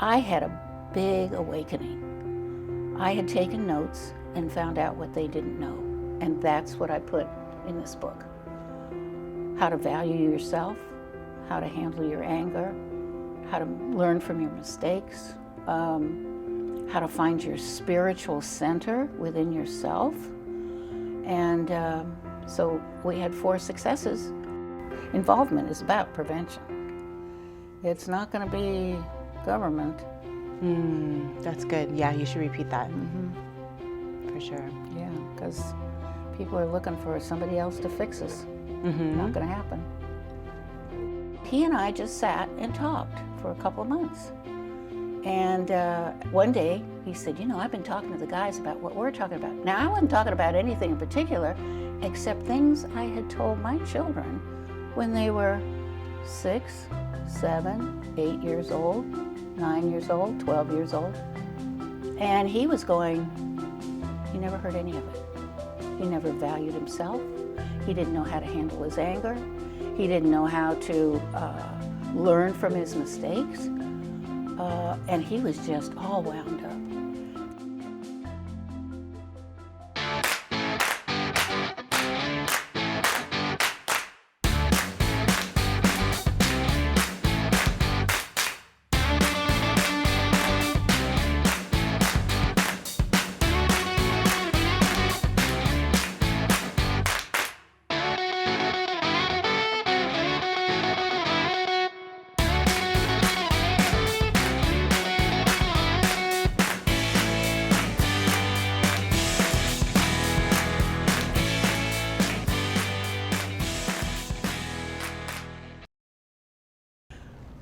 I had a big awakening. I had taken notes and found out what they didn't know. And that's what I put in this book. How to value yourself, how to handle your anger, how to learn from your mistakes, how to find your spiritual center within yourself. And so we had 4 successes. Involvement is about prevention. It's not going to be government. That's good. Yeah, you should repeat that. Mm-hmm. For sure. Yeah, because people are looking for somebody else to fix us. Not going to happen. He and I just sat and talked for a couple of months. And one day he said, you know, I've been talking to the guys about what we're talking about. Now, I wasn't talking about anything in particular, except things I had told my children when they were 6, 7, 8 years old, 9 years old, 12 years old. And he was going, he never heard any of it. He never valued himself. He didn't know how to handle his anger. He didn't know how to learn from his mistakes. And he was just all wound up.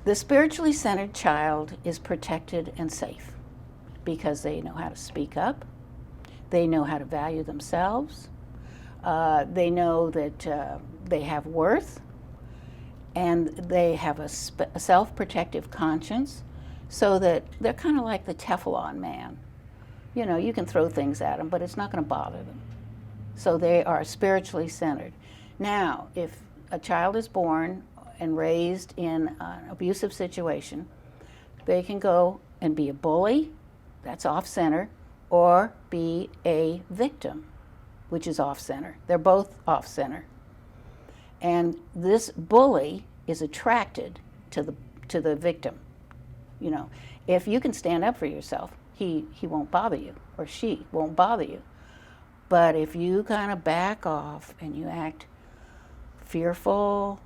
The spiritually centered child is protected and safe because they know how to speak up, they know how to value themselves, they know that they have worth, and they have a self-protective conscience, so that they're kind of like the Teflon man. You know, you can throw things at them, but it's not going to bother them. So they are spiritually centered. Now, if a child is born and raised in an abusive situation, they can go and be a bully, that's off-center, or be a victim, which is off-center. They're both off-center. And this bully is attracted to the victim. You know, if you can stand up for yourself, he won't bother you, or she won't bother you. But if you kind of back off and you act fearful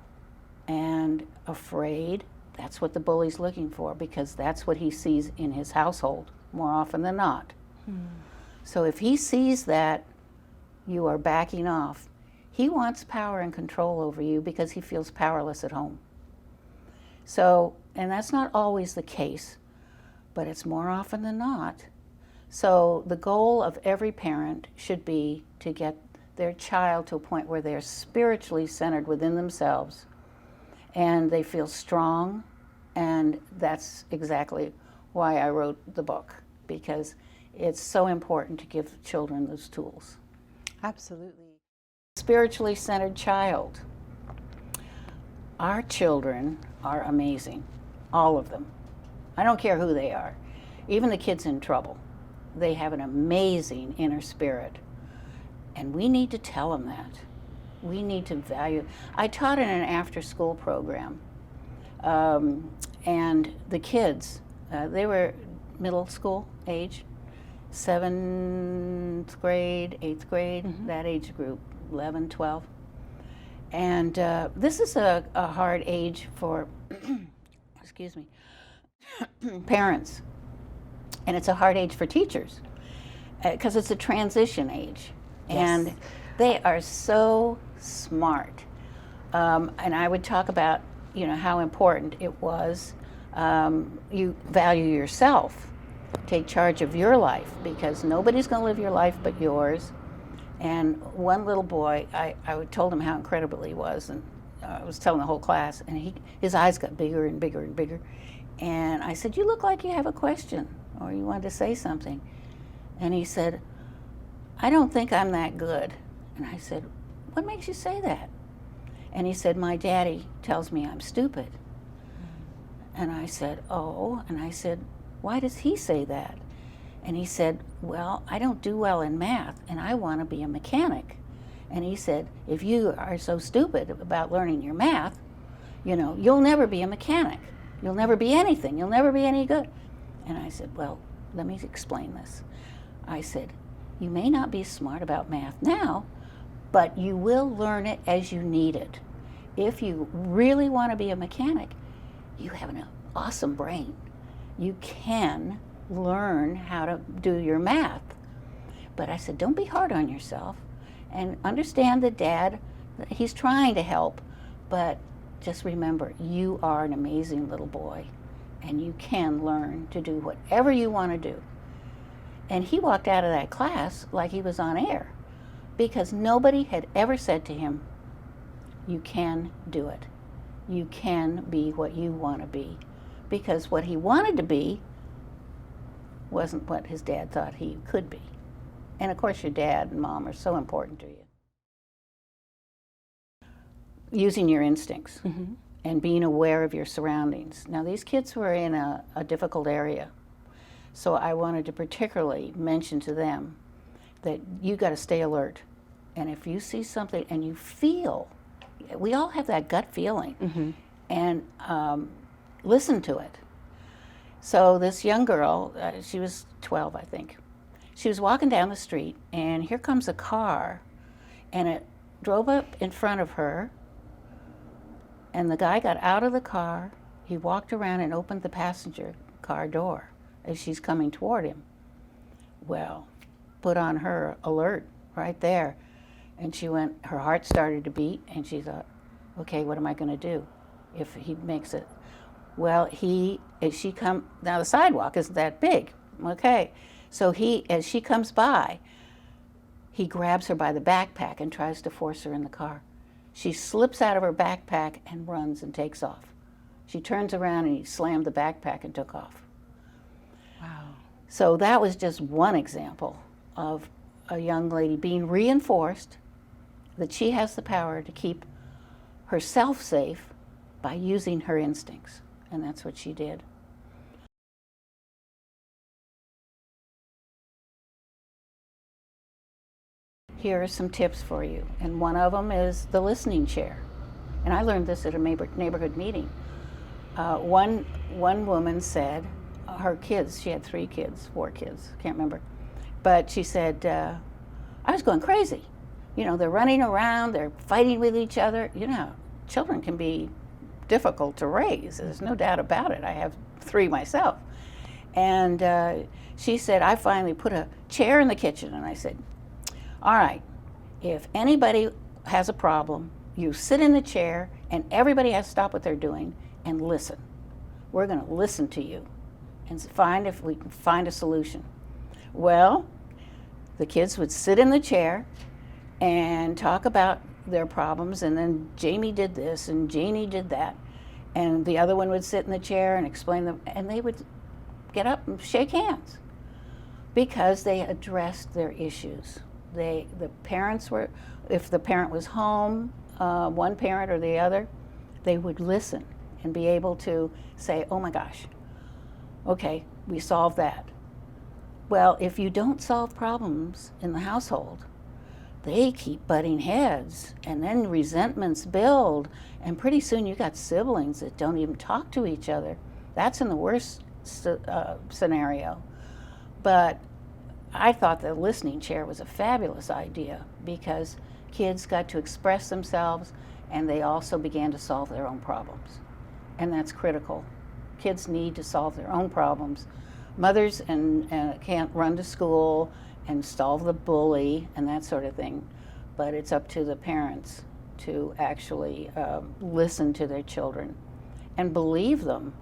and afraid, that's what the bully's looking for, because that's what he sees in his household more often than not. So if he sees that you are backing off, he wants power and control over you because he feels powerless at home. So, and that's not always the case, but it's more often than not. So the goal of every parent should be to get their child to a point where they're spiritually centered within themselves and they feel strong, and that's exactly why I wrote the book, because it's so important to give children those tools. Absolutely. Spiritually centered child. Our children are amazing, all of them. I don't care who they are, even the kids in trouble. They have an amazing inner spirit, and we need to tell them that. We need to value. I taught in an after-school program, and the kids, they were middle school age, 7th grade, 8th grade, that age group, 11, 12. And this is a hard age for, excuse me, parents. And it's a hard age for teachers, because it's a transition age. Yes. And they are so smart. And I would talk about, you know, how important it was. You value yourself. Take charge of your life, because nobody's going to live your life but yours. And one little boy, I told him how incredible he was, and I was telling the whole class, and his eyes got bigger and bigger and bigger. And I said, you look like you have a question, or you wanted to say something. And he said, I don't think I'm that good. And I said, what makes you say that? And he said, my daddy tells me I'm stupid. And I said, oh. And I said, why does he say that? And he said, well, I don't do well in math, and I want to be a mechanic. And he said, if you are so stupid about learning your math, you'll never be a mechanic. You'll never be anything. You'll never be any good. And I said, well, let me explain this. I said, you may not be smart about math now, but you will learn it as you need it. If you really want to be a mechanic, you have an awesome brain. You can learn how to do your math. But I said, don't be hard on yourself, and understand that Dad, he's trying to help, but just remember, you are an amazing little boy, and you can learn to do whatever you want to do. And he walked out of that class like he was on air, because nobody had ever said to him, you can do it. You can be what you want to be. Because what he wanted to be wasn't what his dad thought he could be. And of course, your dad and mom are so important to you. Using your instincts and being aware of your surroundings. Now, these kids were in a difficult area, so I wanted to particularly mention to them that you got to stay alert. And if you see something and you feel, we all have that gut feeling, and listen to it. So this young girl, she was 12, I think. She was walking down the street, and here comes a car, and it drove up in front of her, and the guy got out of the car. He walked around and opened the passenger car door as she's coming toward him. Well, put on her alert right there. And she went, her heart started to beat, and she thought, okay, what am I going to do if he makes it? Well, now the sidewalk isn't that big, okay. So as she comes by, he grabs her by the backpack and tries to force her in the car. She slips out of her backpack and runs and takes off. She turns around and he slammed the backpack and took off. Wow. So that was just one example of a young lady being reinforced that she has the power to keep herself safe by using her instincts. And that's what she did. Here are some tips for you. And one of them is the listening chair. And I learned this at a neighborhood meeting. One woman said, her kids, she had 4 kids, can't remember. But she said, I was going crazy. They're running around, they're fighting with each other. Children can be difficult to raise. There's no doubt about it. I have 3 myself. And she said, I finally put a chair in the kitchen. And I said, all right, if anybody has a problem, you sit in the chair and everybody has to stop what they're doing and listen. We're going to listen to you and find if we can find a solution. Well, the kids would sit in the chair and talk about their problems, and then Jamie did this and Janie did that, and the other one would sit in the chair and explain them, and they would get up and shake hands because they addressed their issues. The parents were, if the parent was home, one parent or the other, they would listen and be able to say, oh my gosh, okay, we solved that. Well, if you don't solve problems in the household, they keep butting heads, and then resentments build, and pretty soon you got siblings that don't even talk to each other. That's in the worst scenario. But I thought the listening chair was a fabulous idea because kids got to express themselves, and they also began to solve their own problems. And that's critical. Kids need to solve their own problems. Mothers can't run to school and solve the bully and that sort of thing, but it's up to the parents to actually listen to their children and believe them.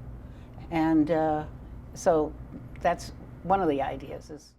And so that's one of the ideas is